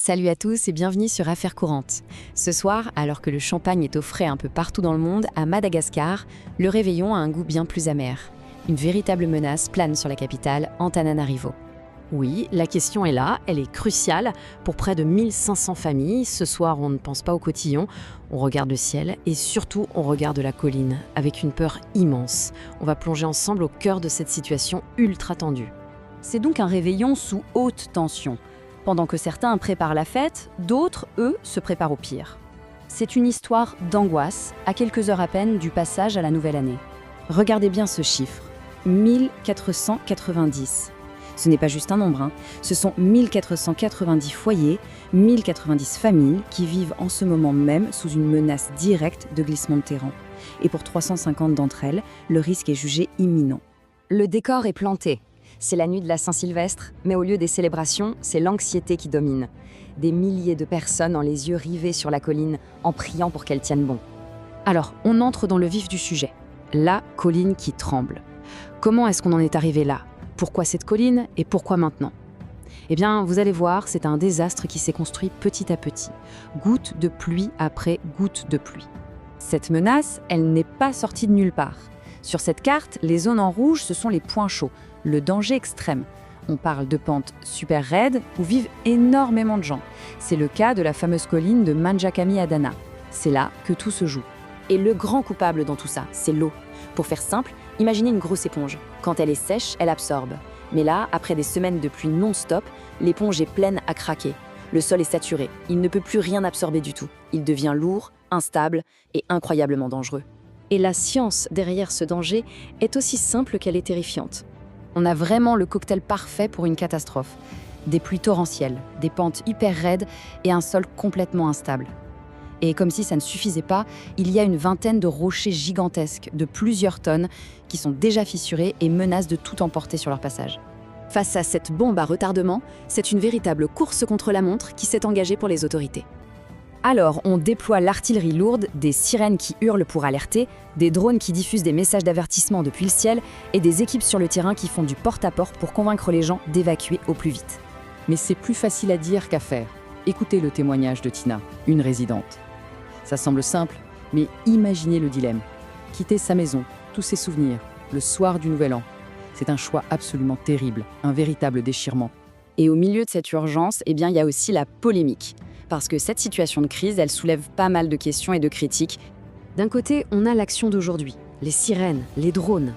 Salut à tous et bienvenue sur Affaires courantes. Ce soir, alors que le champagne est au frais un peu partout dans le monde, à Madagascar, le réveillon a un goût bien plus amer. Une véritable menace plane sur la capitale, Antananarivo. Oui, la question est là, elle est cruciale. Pour près de 1500 familles, ce soir on ne pense pas au cotillon, on regarde le ciel et surtout on regarde la colline, avec une peur immense. On va plonger ensemble au cœur de cette situation ultra tendue. C'est donc un réveillon sous haute tension. Pendant que certains préparent la fête, d'autres, eux, se préparent au pire. C'est une histoire d'angoisse, à quelques heures à peine du passage à la nouvelle année. Regardez bien ce chiffre, 1490. Ce n'est pas juste un nombre, ce sont 1490 foyers, 1090 familles qui vivent en ce moment même sous une menace directe de glissement de terrain. Et pour 350 d'entre elles, le risque est jugé imminent. Le décor est planté. C'est la nuit de la Saint-Sylvestre, mais au lieu des célébrations, c'est l'anxiété qui domine. Des milliers de personnes ont les yeux rivés sur la colline, en priant pour qu'elle tienne bon. Alors, on entre dans le vif du sujet. La colline qui tremble. Comment est-ce qu'on en est arrivé là? Pourquoi cette colline et pourquoi maintenant? Eh bien, vous allez voir, c'est un désastre qui s'est construit petit à petit, goutte de pluie après goutte de pluie. Cette menace, elle n'est pas sortie de nulle part. Sur cette carte, les zones en rouge, ce sont les points chauds, le danger extrême. On parle de pentes super raides où vivent énormément de gens. C'est le cas de la fameuse colline de Manjakami Adana. C'est là que tout se joue. Et le grand coupable dans tout ça, c'est l'eau. Pour faire simple, imaginez une grosse éponge. Quand elle est sèche, elle absorbe. Mais là, après des semaines de pluie non-stop, l'éponge est pleine à craquer. Le sol est saturé, il ne peut plus rien absorber du tout. Il devient lourd, instable et incroyablement dangereux. Et la science derrière ce danger est aussi simple qu'elle est terrifiante. On a vraiment le cocktail parfait pour une catastrophe. Des pluies torrentielles, des pentes hyper raides et un sol complètement instable. Et comme si ça ne suffisait pas, il y a une vingtaine de rochers gigantesques de plusieurs tonnes qui sont déjà fissurés et menacent de tout emporter sur leur passage. Face à cette bombe à retardement, c'est une véritable course contre la montre qui s'est engagée pour les autorités. Alors, on déploie l'artillerie lourde, des sirènes qui hurlent pour alerter, des drones qui diffusent des messages d'avertissement depuis le ciel et des équipes sur le terrain qui font du porte-à-porte pour convaincre les gens d'évacuer au plus vite. Mais c'est plus facile à dire qu'à faire. Écoutez le témoignage de Tina, une résidente. Ça semble simple, mais imaginez le dilemme. Quitter sa maison, tous ses souvenirs, le soir du Nouvel An. C'est un choix absolument terrible, un véritable déchirement. Et au milieu de cette urgence, il y a aussi la polémique. Parce que cette situation de crise, elle soulève pas mal de questions et de critiques. D'un côté, on a l'action d'aujourd'hui, les sirènes, les drones.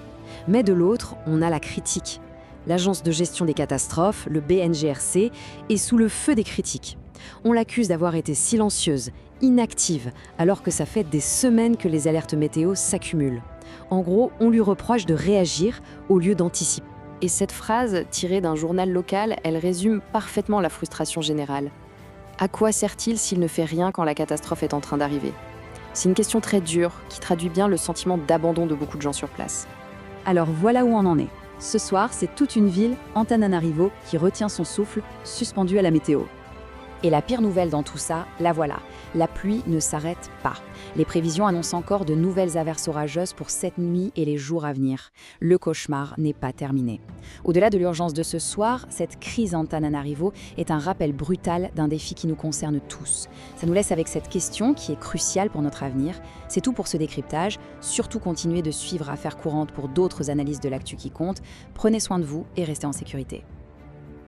Mais de l'autre, on a la critique. L'Agence de gestion des catastrophes, le BNGRC, est sous le feu des critiques. On l'accuse d'avoir été silencieuse, inactive, alors que ça fait des semaines que les alertes météo s'accumulent. En gros, on lui reproche de réagir au lieu d'anticiper. Et cette phrase, tirée d'un journal local, elle résume parfaitement la frustration générale. À quoi sert-il s'il ne fait rien quand la catastrophe est en train d'arriver? C'est une question très dure qui traduit bien le sentiment d'abandon de beaucoup de gens sur place. Alors voilà où on en est. Ce soir, c'est toute une ville, Antananarivo, qui retient son souffle, suspendue à la météo. Et la pire nouvelle dans tout ça, la voilà. La pluie ne s'arrête pas. Les prévisions annoncent encore de nouvelles averses orageuses pour cette nuit et les jours à venir. Le cauchemar n'est pas terminé. Au-delà de l'urgence de ce soir, cette crise Antananarivo est un rappel brutal d'un défi qui nous concerne tous. Ça nous laisse avec cette question qui est cruciale pour notre avenir. C'est tout pour ce décryptage. Surtout continuez de suivre Affaires courantes pour d'autres analyses de l'actu qui comptent. Prenez soin de vous et restez en sécurité.